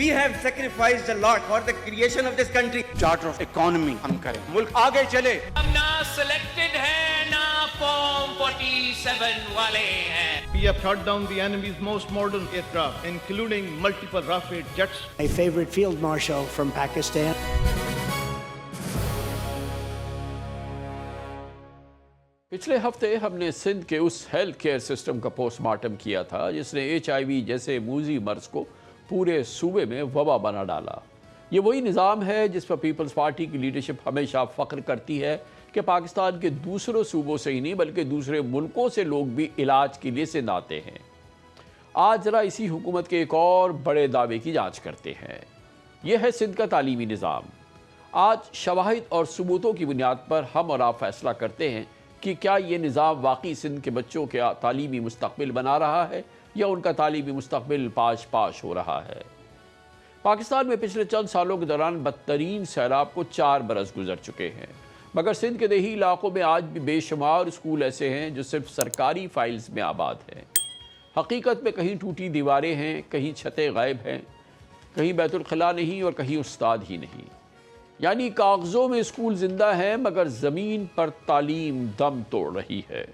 We have sacrificed a lot for the creation of this country. Charter of economy ہم کریں, ملک آگے چلے. ہم نہ سلیکٹڈ ہیں نہ فارم 47 والے ہیں. We have shot down the enemy's most modern aircraft, including multiple Rafale jets. My favorite field marshal from Pakistan. پچھلے ہفتے ہم نے سندھ کے اس ہیلتھ کیئر سسٹم کا پوسٹ مارٹم کیا تھا جس نے HIV جیسے موذی مرض کو پورے صوبے میں وبا بنا ڈالا. یہ وہی نظام ہے جس پر پیپلز پارٹی کی لیڈرشپ ہمیشہ فخر کرتی ہے کہ پاکستان کے دوسروں صوبوں سے ہی نہیں بلکہ دوسرے ملکوں سے لوگ بھی علاج کے لیے سندھ آتے ہیں. آج ذرا اسی حکومت کے ایک اور بڑے دعوے کی جانچ کرتے ہیں. یہ ہے سندھ کا تعلیمی نظام. آج شواہد اور ثبوتوں کی بنیاد پر ہم اور آپ فیصلہ کرتے ہیں کہ کیا یہ نظام واقعی سندھ کے بچوں کے تعلیمی مستقبل بنا رہا ہے یا ان کا تعلیمی مستقبل پاش ہو رہا ہے. پاکستان میں پچھلے چند سالوں کے دوران بدترین سیلاب کو 4 برس گزر چکے ہیں، مگر سندھ کے دیہی علاقوں میں آج بھی بے شمار اسکول ایسے ہیں جو صرف سرکاری فائلز میں آباد ہیں. حقیقت میں کہیں ٹوٹی دیواریں ہیں، کہیں چھتیں غائب ہیں، کہیں بیت الخلاء نہیں اور کہیں استاد ہی نہیں. یعنی کاغذوں میں اسکول زندہ ہیں مگر زمین پر تعلیم دم توڑ رہی ہے.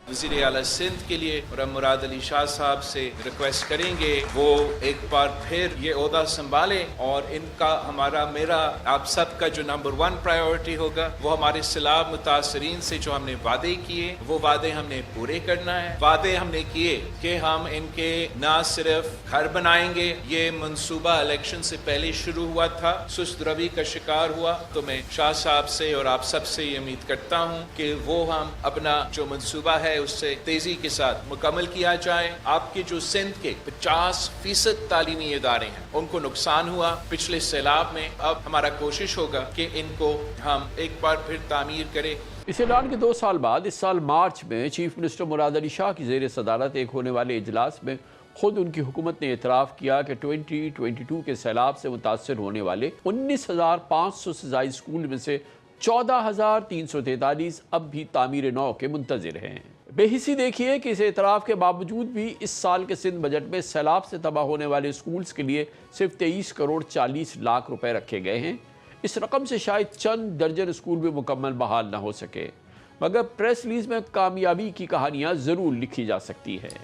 وزیر اعلیٰ سندھ کے لیے اور ہم مراد علی شاہ صاحب سے ریکویسٹ کریں گے وہ ایک بار پھر یہ عہدہ سنبھالیں اور ان کا میرا آپ سب کا جو نمبر 1 پرائیورٹی ہوگا وہ ہمارے سیلاب متاثرین سے جو ہم نے وعدے کیے وہ وعدے ہم نے پورے کرنا ہے. وعدے ہم نے کیے کہ ہم ان کے نہ صرف گھر بنائیں گے، یہ منصوبہ الیکشن سے پہلے شروع ہوا تھا، سست روی کا شکار ہوا، تو میں شاہ صاحب سے اور آپ سب سے یہ امید کرتا ہوں کہ وہ ہم اپنا جو منصوبہ ہے اس سے تیزی کے ساتھ مکمل کیا جائے. آپ کے جو سندھ کے 50% تعلیمی ادارے ہیں ان کو نقصان ہوا پچھلے سیلاب میں، اب ہمارا کوشش ہوگا کہ ان کو ہم ایک بار پھر تعمیر کریں. اس اعلان کے 2 سال بعد اس سال مارچ میں چیف منسٹر مراد علی شاہ کی زیر صدارت ایک ہونے والے اجلاس میں خود ان کی حکومت نے اعتراف کیا کہ 2022 کے سیلاب سے متاثر ہونے والے 19,500 سے زائد اسکول میں سے 14,343 اب بھی تعمیر نو کے منتظر ہیں. بے حسی دیکھیے کہ اس اعتراف کے باوجود بھی اس سال کے سندھ بجٹ میں سیلاب سے تباہ ہونے والے اسکولز کے لیے صرف 23 کروڑ 40 لاکھ روپے رکھے گئے ہیں. اس رقم سے شاید چند درجن اسکول بھی مکمل بحال نہ ہو سکے، مگر پریس ریلیز میں کامیابی کی کہانیاں ضرور لکھی جا سکتی ہیں.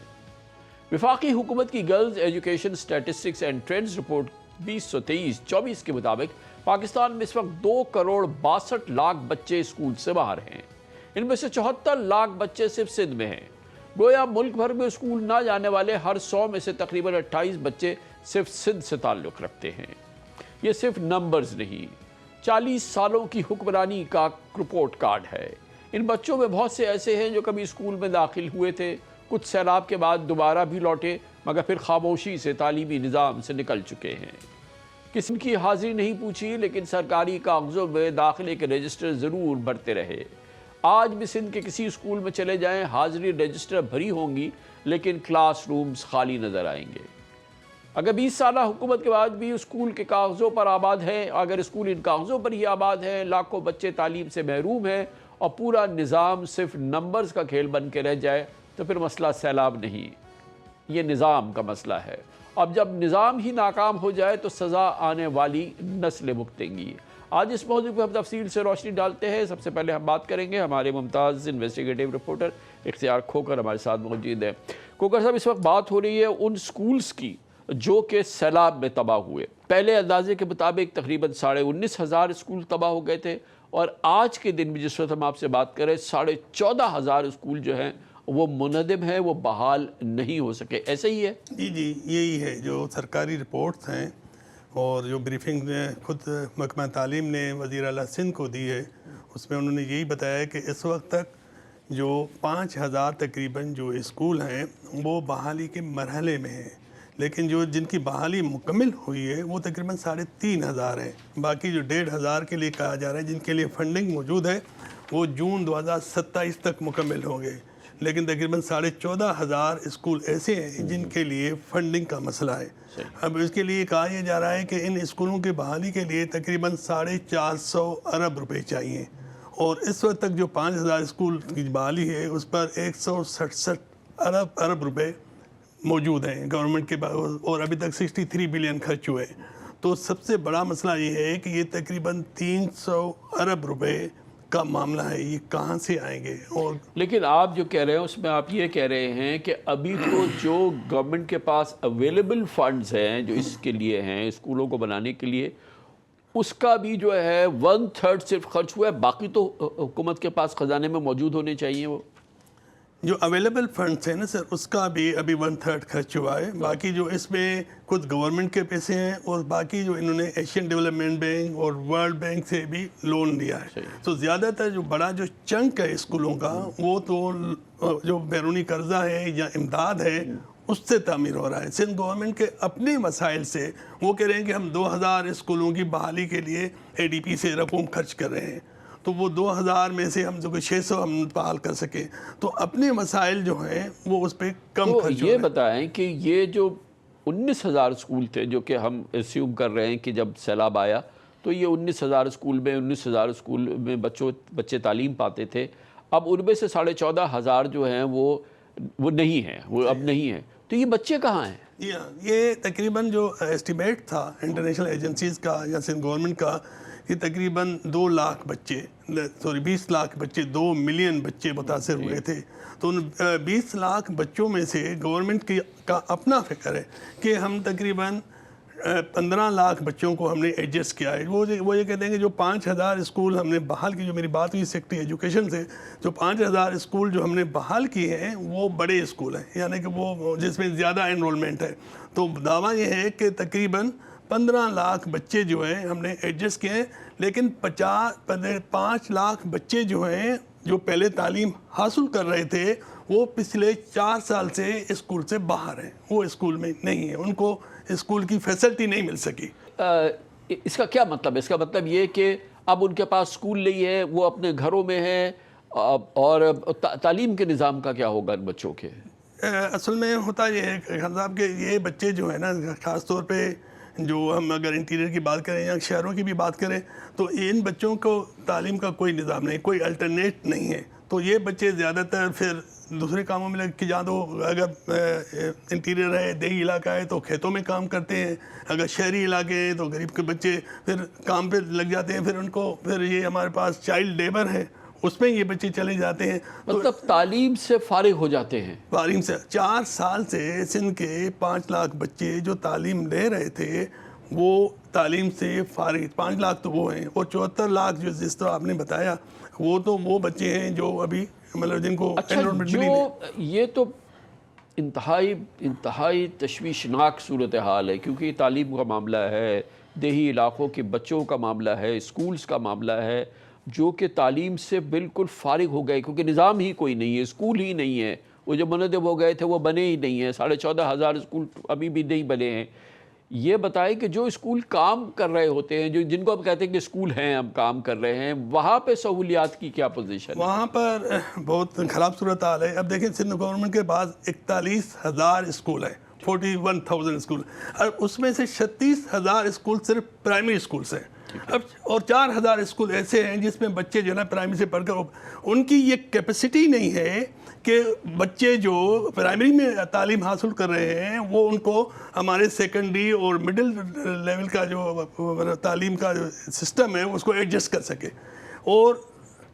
وفاقی حکومت کی girls education statistics and trends report 2023-24 کے مطابق پاکستان میں اس وقت 2 کروڑ 62 لاکھ بچے اسکول سے باہر ہیں. ان میں سے 74 لاکھ بچے صرف سندھ میں ہیں. گویا ملک بھر میں اسکول نہ جانے والے ہر 100 میں سے تقریباً 28 بچے صرف سندھ سے تعلق رکھتے ہیں. یہ صرف نمبرز نہیں، 40 سالوں کی حکمرانی کا رپورٹ کارڈ ہے. ان بچوں میں بہت سے ایسے ہیں جو کبھی اسکول میں داخل ہوئے تھے، کچھ سیلاب کے بعد دوبارہ بھی لوٹے مگر پھر خاموشی سے تعلیمی نظام سے نکل چکے ہیں. کسی کی حاضری نہیں پوچھی لیکن سرکاری کاغذوں میں داخلے کے رجسٹر ضرور بھرتے رہے. آج بھی سندھ کے کسی اسکول میں چلے جائیں، حاضری رجسٹر بھری ہوں گی لیکن کلاس رومز خالی نظر آئیں گے. اگر 20 سالہ حکومت کے بعد بھی اسکول کے کاغذوں پر آباد ہے، اگر اسکول ان کاغذوں پر ہی آباد ہے، لاکھوں بچے تعلیم سے محروم ہیں اور پورا نظام صرف نمبرز کا کھیل بن کے رہ جائے تو پھر مسئلہ سیلاب نہیں، یہ نظام کا مسئلہ ہے. اب جب نظام ہی ناکام ہو جائے تو سزا آنے والی نسلیں بھگتیں گی. آج اس موضوع پر ہم تفصیل سے روشنی ڈالتے ہیں. سب سے پہلے ہم بات کریں گے ہمارے ممتاز انویسٹیگیٹو رپورٹر اختیار کھوکر ہمارے ساتھ موجود ہیں. کھوکر صاحب، اس وقت بات ہو رہی ہے ان سکولز کی جو کہ سیلاب میں تباہ ہوئے. پہلے اندازے کے مطابق تقریباً 19,500 اسکول تباہ ہو گئے تھے اور آج کے دن بھی جس وقت ہم آپ سے بات کریں 14,500 اسکول جو ہیں وہ منہدم ہیں، وہ بحال نہیں ہو سکے. ایسے ہی ہے؟ جی یہی ہے جو سرکاری رپورٹس ہیں اور جو بریفنگ خود محکمہ تعلیم نے وزیر اعلیٰ سندھ کو دی ہے اس میں انہوں نے یہی بتایا کہ اس وقت تک جو 5,000 تقریباً جو اسکول ہیں وہ بحالی کے مرحلے میں ہیں، لیکن جن کی بحالی مکمل ہوئی ہے وہ تقریباً 3,500 ہیں. باقی جو 1,500 کے لیے کہا جا رہا ہے جن کے لیے فنڈنگ موجود ہے وہ جون 2027 تک مکمل ہوں گے. لیکن تقریباً 14,500 اسکول ایسے ہیں جن کے لیے فنڈنگ کا مسئلہ ہے. اب اس کے لیے کہا یہ جا رہا ہے کہ ان اسکولوں کی بحالی کے لیے تقریباً 450 ارب روپے چاہیے، اور اس وقت تک جو 5,000 اسکول کی بحالی ہے اس پر 167 ارب روپے موجود ہیں گورنمنٹ کے پاس اور ابھی تک 63 بلین خرچ ہوئے. تو سب سے بڑا مسئلہ یہ ہے کہ یہ تقریباً 300 ارب روپے کا معاملہ ہے, یہ کہاں سے آئیں گے؟ اور لیکن آپ جو کہہ رہے ہیں اس میں آپ یہ کہہ رہے ہیں کہ ابھی تو جو گورنمنٹ کے پاس اویلیبل فنڈز ہیں جو اس کے لیے ہیں اسکولوں کو بنانے کے لیے, اس کا بھی جو ہے 1/3 صرف خرچ ہوا ہے, باقی تو حکومت کے پاس خزانے میں موجود ہونے چاہیے. وہ جو اویلیبل فنڈس ہیں نا سر, اس کا بھی ابھی 1/3 خرچ ہوا ہے. باقی جو اس میں خود گورنمنٹ کے پیسے ہیں اور باقی جو انہوں نے ایشین ڈیولپمنٹ بینک اور ورلڈ بینک سے بھی لون لیا ہے. تو زیادہ تر جو بڑا جو چنک ہے اسکولوں کا وہ تو جو بیرونی قرضہ ہے یا امداد ہے اس سے تعمیر ہو رہا ہے. سندھ گورنمنٹ کے اپنے مسائل سے وہ کہہ رہے ہیں کہ ہم 2000 اسکولوں کی بحالی کے لیے ADP سے رقم خرچ کر رہے ہیں, تو وہ 2000 میں سے ہم جو 600 ہم بحال کر سکیں. تو اپنے مسائل جو ہیں وہ اس پہ کم خرچ ہو رہے ہیں. یہ بتائیں کہ یہ جو 19,000 اسکول تھے جو کہ ہم اسیوم کر رہے ہیں کہ جب سیلاب آیا تو یہ 19,000 اسکول میں بچے تعلیم پاتے تھے, اب ان میں سے 14,500 جو ہیں وہ نہیں ہیں, وہ اب نہیں ہیں. تو یہ بچے کہاں ہیں؟ یہ تقریباً جو ایسٹیمیٹ تھا انٹرنیشنل ایجنسیز کا یا سندھ گورنمنٹ کا, یہ تقریباً 2 لاکھ بچے 20 لاکھ بچے 2 ملین بچے متاثر ہوئے تھے. تو ان 20 لاکھ بچوں میں سے گورنمنٹ کا اپنا فکر ہے کہ ہم تقریباً 15 لاکھ بچوں کو ہم نے ایڈجسٹ کیا ہے. وہ یہ کہتے ہیں کہ جو 5,000 اسکول ہم نے بحال کی, جو میری بات ہوئی سیکٹری ایجوکیشن سے, جو 5,000 اسکول جو ہم نے بحال کیے ہیں وہ بڑے اسکول ہیں, یعنی کہ وہ جس میں زیادہ انرولمنٹ ہے. تو دعویٰ یہ ہے کہ تقریباً 15 لاکھ بچے جو ہیں ہم نے ایڈجسٹ کیے ہیں, لیکن 5 لاکھ بچے جو ہیں جو پہلے تعلیم حاصل کر رہے تھے وہ پچھلے 4 سال سے اسکول سے باہر ہیں, وہ اسکول میں نہیں ہیں, ان کو اسکول کی فیسلٹی نہیں مل سکی. اس کا کیا مطلب ہے؟ اس کا مطلب یہ کہ اب ان کے پاس اسکول نہیں ہے, وہ اپنے گھروں میں ہیں, اور تعلیم کے نظام کا کیا ہوگا ان بچوں کے؟ اصل میں ہوتا یہ ہے خان صاحب کہ یہ بچے جو ہیں نا, خاص طور پہ جو ہم اگر انٹیریئر کی بات کریں یا شہروں کی بھی بات کریں, تو ان بچوں کو تعلیم کا کوئی نظام نہیں, کوئی الٹرنیٹ نہیں ہے. تو یہ بچے زیادہ تر پھر دوسرے کاموں میں لگ کے, جہاں تو اگر انٹیریئر ہے, دیہی علاقہ ہے تو کھیتوں میں کام کرتے ہیں, اگر شہری علاقے ہیں تو غریب کے بچے پھر کام پہ لگ جاتے ہیں, پھر ان کو پھر یہ ہمارے پاس چائلڈ لیبر ہے اس میں یہ بچے چلے جاتے ہیں. مطلب تعلیم سے فارغ ہو جاتے ہیں. تعلیم سے 4 سال سے سندھ کے 5 لاکھ بچے جو تعلیم لے رہے تھے وہ تعلیم سے فارغ, 5 لاکھ تو وہ ہیں, اور 74 لاکھ جو جس طرح آپ نے بتایا وہ تو وہ بچے ہیں جو ابھی مطلب جن کو انرولمنٹ ملی نہیں. یہ تو انتہائی تشویشناک صورتحال ہے, کیونکہ تعلیم کا معاملہ ہے, دیہی علاقوں کے بچوں کا معاملہ ہے, اسکولز کا معاملہ ہے, جو کہ تعلیم سے بالکل فارغ ہو گئے کیونکہ نظام ہی کوئی نہیں ہے, اسکول ہی نہیں ہے. وہ جو منتخب ہو گئے تھے وہ بنے ہی نہیں ہیں, 14,500 اسکول ابھی بھی نہیں بنے ہیں. یہ بتائیں کہ جو اسکول کام کر رہے ہوتے ہیں, جن کو ہم کہتے ہیں کہ اسکول ہیں, ہم کام کر رہے ہیں, وہاں پہ سہولیات کی کیا پوزیشن ہے؟ وہاں پر بہت خراب صورتحال ہے. اب دیکھیں سندھ گورنمنٹ کے پاس 41,000 اسکول ہیں, 41,000 اسکول, اور اس میں سے 36,000 اسکول صرف پرائمری اسکولس ہیں. اب اور 4,000 اسکول ایسے ہیں جس میں بچے جو ہے نا پرائمری سے پڑھ کر ان کی یہ کیپیسٹی نہیں ہے کہ بچے جو پرائمری میں تعلیم حاصل کر رہے ہیں وہ ان کو ہمارے سیکنڈری اور مڈل لیول کا جو تعلیم کا جو سسٹم ہے اس کو ایڈجسٹ کر سکے. اور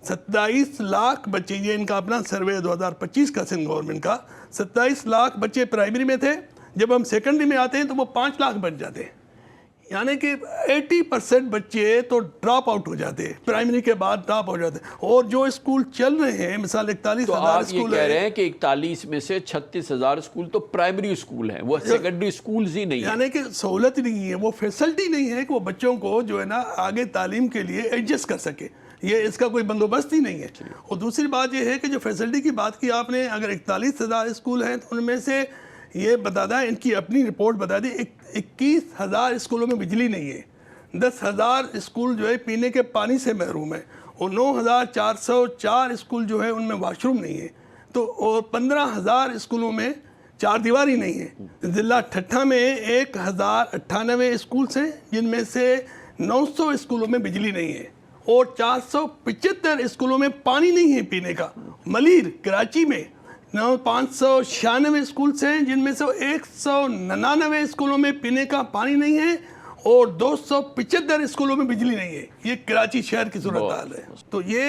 27 لاکھ بچے, یہ ان کا اپنا سروے 2025 کا سندھ گورنمنٹ کا, 27 لاکھ بچے پرائمری میں تھے, جب ہم سیکنڈری میں آتے ہیں تو وہ 5 لاکھ بن جاتے ہیں. یعنی کہ 80% بچے تو ڈراپ آؤٹ ہو جاتے ہیں, پرائمری کے بعد ڈراپ ہو جاتے ہیں. اور جو اسکول چل رہے ہیں مثال 41,000 اسکول تو آپ یہ کہہ رہے ہیں کہ 41 میں سے 36,000 اسکول تو پرائمری اسکول ہیں, وہ سیکنڈری اسکولز ہی نہیں ہیں. یعنی کہ سہولت نہیں ہے, وہ فیسلٹی نہیں ہے کہ وہ بچوں کو جو ہے نا آگے تعلیم کے لیے ایڈجسٹ کر سکے, یہ اس کا کوئی بندوبست ہی نہیں ہے. اور دوسری بات یہ ہے کہ جو فیسلٹی کی بات کی آپ نے, اگر 41,000 اسکول ہیں تو ان میں سے یہ بتا دیں, ان کی اپنی رپورٹ بتا دی, 21,000 اسکولوں میں بجلی نہیں ہے, 10,000 اسکول جو ہے پینے کے پانی سے محروم ہے, اور 9,404 اسکول جو ہے ان میں واش روم نہیں ہے, تو اور 15,000 اسکولوں میں 4 دیواری نہیں ہے. ضلع ٹھٹھا میں 1,098 اسکولس ہیں جن میں سے 900 اسکولوں میں بجلی نہیں ہے, اور 475 اسکولوں میں پانی نہیں ہے پینے کا. ملیر کراچی میں 596 اسکولس ہیں جن میں سے 199 اسکولوں میں پینے کا پانی نہیں ہے اور 275 اسکولوں میں بجلی نہیں ہے. یہ کراچی شہر کی صورتحال ہے. تو یہ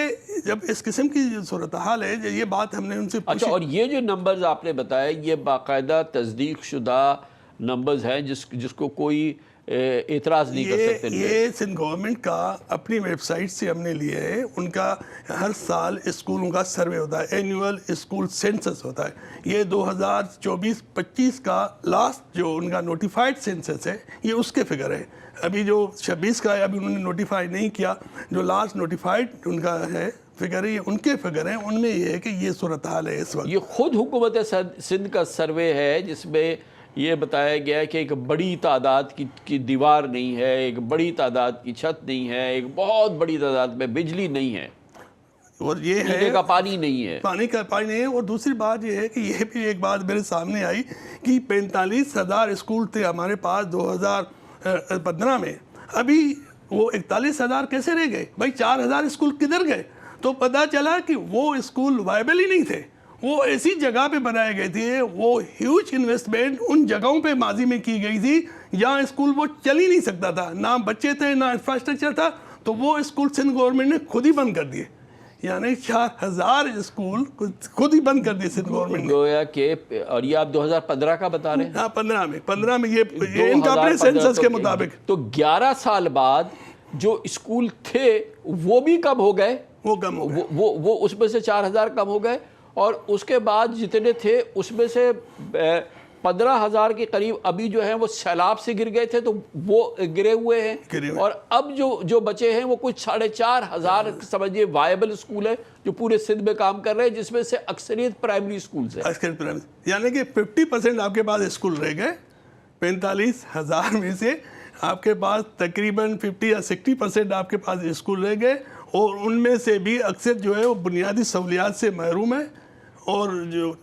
جب اس قسم کی صورتحال ہے یہ بات ہم نے ان سے پوچھی. اچھا، اور یہ جو نمبرز آپ نے بتایا یہ باقاعدہ تصدیق شدہ نمبرز ہیں جس کو کوئی اعتراض نہیں کر سکتے. یہ سندھ گورنمنٹ کا اپنی ویب سائٹ سے ہم نے لیے ہے. ان کا ہر سال اسکولوں کا سروے ہوتا ہے, اینیول اسکول سینسس ہوتا ہے. یہ 2024-25 کا لاسٹ جو ان کا نوٹیفائڈ سینسس ہے یہ اس کے فگر ہے. ابھی جو 26 کا ہے ابھی انہوں نے نوٹیفائی نہیں کیا. جو لاسٹ نوٹیفائڈ ان کا ہے فگر ہے یہ ان کے فگر ہیں. ان میں یہ ہے کہ یہ صورتحال ہے اس وقت. یہ خود حکومت سندھ کا سروے ہے جس میں یہ بتایا گیا ہے کہ ایک بڑی تعداد کی دیوار نہیں ہے, ایک بڑی تعداد کی چھت نہیں ہے, ایک بہت بڑی تعداد میں بجلی نہیں ہے, اور یہ ہے پینے کا پانی نہیں ہے. پانی کا پانی نہیں ہے. اور دوسری بات یہ ہے کہ یہ بھی ایک بات میرے سامنے آئی کہ 45,000 اسکول تھے ہمارے پاس 2015 میں. ابھی وہ 41,000 کیسے رہ گئے بھائی؟ 4,000 اسکول کدھر گئے؟ تو پتہ چلا کہ وہ اسکول وائبل ہی نہیں تھے. وہ ایسی جگہ پہ بنائے گئے تھے, وہ ہیوج انویسٹمنٹ ان جگہوں پہ ماضی میں کی گئی تھی جہاں اسکول وہ چل ہی نہیں سکتا تھا, نہ بچے تھے نہ انفراسٹرکچر تھا. تو وہ اسکول سندھ گورنمنٹ نے خود ہی بند کر دیے. یعنی 4,000 اسکول خود ہی بند کر دیے سندھ گورنمنٹ نے. گویا کہ, اور یہ آپ 2015 کا بتا رہے ہیں؟ ہاں 15 میں یہ ان کا اپنے سینسس کے مطابق. تو 11 سال بعد جو اسکول تھے وہ بھی کم ہو گئے, وہ کم ہو گئے, وہ اس میں سے 4,000 کم ہو گئے. اور اس کے بعد جتنے تھے اس میں سے 15,000 کے قریب ابھی جو ہیں وہ سیلاب سے گر گئے تھے تو وہ گرے ہوئے ہیں. اور اب جو بچے ہیں وہ کچھ 4,500 سمجھیے وائبل اسکول ہیں جو پورے سندھ میں کام کر رہے ہیں, جس میں سے اکثریت پرائمری اسکولز ہیں. یعنی کہ 50% آپ کے پاس اسکول رہ گئے. 45,000 میں سے آپ کے پاس تقریباً 50 یا 60% آپ کے پاس اسکول رہ گئے. اور ان میں سے بھی اکثر جو ہے وہ بنیادی سہولیات سے محروم ہے. اور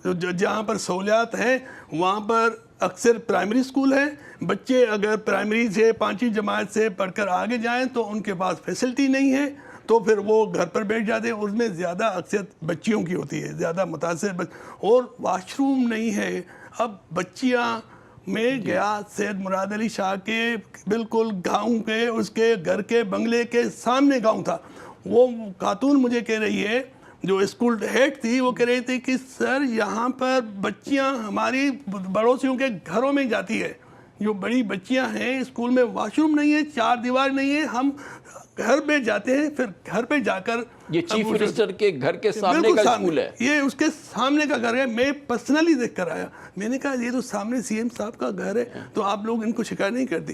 جو جہاں پر سہولیات ہیں وہاں پر اکثر پرائمری اسکول ہیں. بچے اگر پرائمری سے 5ویں جماعت سے پڑھ کر آگے جائیں تو ان کے پاس فیسلٹی نہیں ہے, تو پھر وہ گھر پر بیٹھ جاتے ہیں. اس میں زیادہ اکثر بچیوں کی ہوتی ہے, زیادہ متاثر اور واش روم نہیں ہے. اب بچیاں میں گیا سید مراد علی شاہ کے بالکل گاؤں کے اس کے گھر کے بنگلے کے سامنے گاؤں تھا. وہ خاتون مجھے کہہ رہی ہے جو اسکول ہیڈ تھی, وہ کہہ رہی تھی کہ سر یہاں پر بچیاں ہماری پڑوسیوں کے گھروں میں جاتی ہے, جو بڑی بچیاں ہیں اسکول میں واش روم نہیں ہے, 4 دیوار نہیں ہے, ہم گھر پہ جاتے ہیں, پھر گھر پہ جا کر یہ چیف منسٹر کے گھر کے سامنے کا اسکول ہے, یہ اس کے سامنے کا گھر ہے. میں پرسنلی دیکھ کر آیا, میں نے کہا یہ تو سامنے سی ایم صاحب کا گھر ہے, تو آپ لوگ ان کو شکایت نہیں کرتی.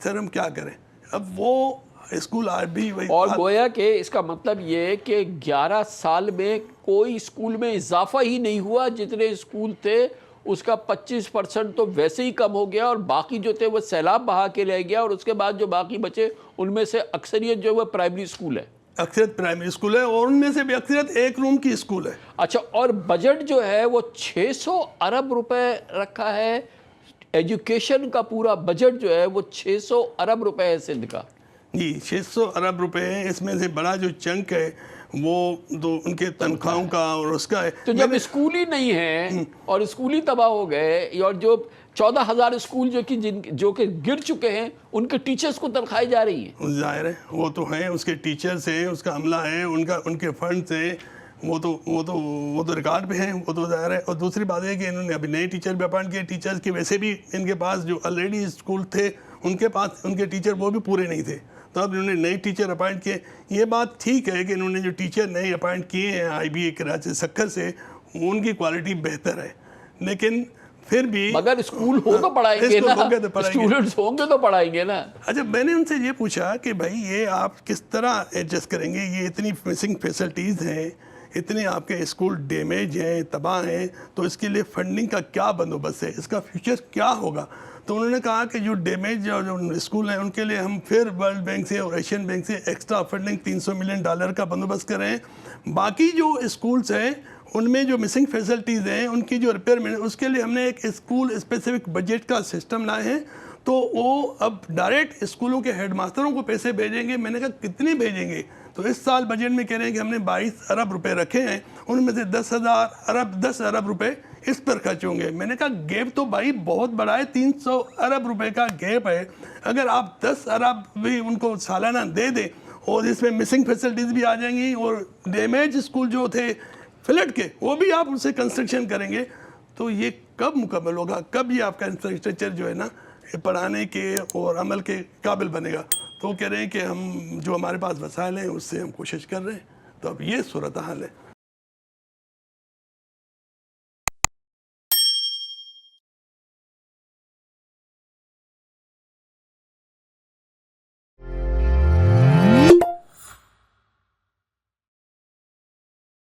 سر ہم کیا کریں؟ اب وہ اسکول آج بھی وہی. اور گویا کہ اس کا مطلب یہ ہے کہ 11 سال میں کوئی اسکول میں اضافہ ہی نہیں ہوا. جتنے اسکول تھے اس کا 25% تو ویسے ہی کم ہو گیا, اور باقی جو تھے وہ سیلاب بہا کے رہ گیا. اور اس کے بعد جو باقی بچے ان میں سے اکثریت جو ہے وہ پرائمری اسکول ہے. اکثریت پرائمری اسکول ہے, اور ان میں سے بھی اکثریت 1 روم کی اسکول ہے. اچھا, اور بجٹ جو ہے وہ 600 ارب روپے رکھا ہے. ایجوکیشن کا پورا بجٹ جو ہے وہ 600 ارب روپے ہے سندھ کا. جی 600 ارب روپے ہیں. اس میں سے بڑا جو چنک ہے وہ تو ان کے تنخواہوں کا اور اس کا ہے. تو جب اسکول ہی نہیں ہے اور اسکول ہی تباہ ہو گئے, اور جو 14,000 اسکول جو کہ گر چکے ہیں ان کے ٹیچرز کو تنخواہیں جا رہی ہیں. ظاہر ہے وہ تو ہیں, اس کے ٹیچرز ہیں, اس کا عملہ ہے, ان کے فنڈز ہیں, وہ تو ریکارڈ پہ ہیں, وہ تو ظاہر ہے. اور دوسری بات ہے کہ انہوں نے ابھی نئے ٹیچر بھی اپائنٹ کیے. ٹیچرز کی ویسے بھی ان کے پاس جو آلریڈی اسکول تھے ان کے پاس ان کے ٹیچر وہ بھی پورے نہیں تھے, تو اب انہوں نے نئے ٹیچر اپائنٹ کیے. یہ بات ٹھیک ہے کہ انہوں نے جو ٹیچر نئے اپائنٹ کیے ہیں آئی بی اے کراچی سکھر سے, ان کی کوالٹی بہتر ہے, لیکن پھر بھی مگر اسکول ہو تو پڑھائیں گے نا, اسٹوڈنٹس ہوں گے تو پڑھائیں گے نا. اچھا, میں نے ان سے یہ پوچھا کہ بھائی یہ آپ کس طرح ایڈجسٹ کریں گے, یہ اتنی مسنگ فیسلٹیز ہیں, اتنے آپ کے اسکول ڈیمیج ہیں, تباہ ہیں, تو اس کے لیے فنڈنگ کا کیا بندوبست ہے, اس کا فیوچر کیا ہوگا؟ تو انہوں نے کہا کہ جو ڈیمیج جو اسکول ہیں ان کے لیے ہم پھر ورلڈ بینک سے اور ایشین بینک سے ایکسٹرا فنڈنگ $300 ملین کا بندوبست کر رہے ہیں. باقی جو اسکولس ہیں ان میں جو مسنگ فیسلٹیز ہیں ان کی جو ریپیئرمنٹ, اس کے لیے ہم نے ایک اسکول اسپیسیفک بجٹ کا سسٹم لائے ہیں. تو وہ اب ڈائریکٹ اسکولوں کے ہیڈ ماسٹروں کو پیسے بھیجیں گے. میں نے کہا کتنے بھیجیں گے؟ تو اس سال بجٹ میں کہہ رہے ہیں کہ ہم نے 22 ارب روپے رکھے ہیں، ان میں سے 10 ارب روپے اس پر خرچ ہوں گے۔ میں نے کہا گیپ تو بھائی بہت بڑا ہے، 300 ارب روپے کا گیپ ہے، اگر آپ 10 ارب بھی ان کو سالانہ دے دیں اور اس میں مسنگ فیسلٹیز بھی آ جائیں گی اور ڈیمیج اسکول جو تھے فلڈ کے وہ بھی آپ ان سے کنسٹرکشن کریں گے، تو یہ کب مکمل ہوگا، کب یہ آپ کا انفراسٹرکچر جو ہے نا پڑھانے کے اور عمل کے قابل بنے گا؟ تو وہ کہہ رہے ہیں کہ ہم جو ہمارے پاس وسائل ہیں اس سے ہم کوشش کر رہے ہیں۔ تو اب یہ صورتحال ہے۔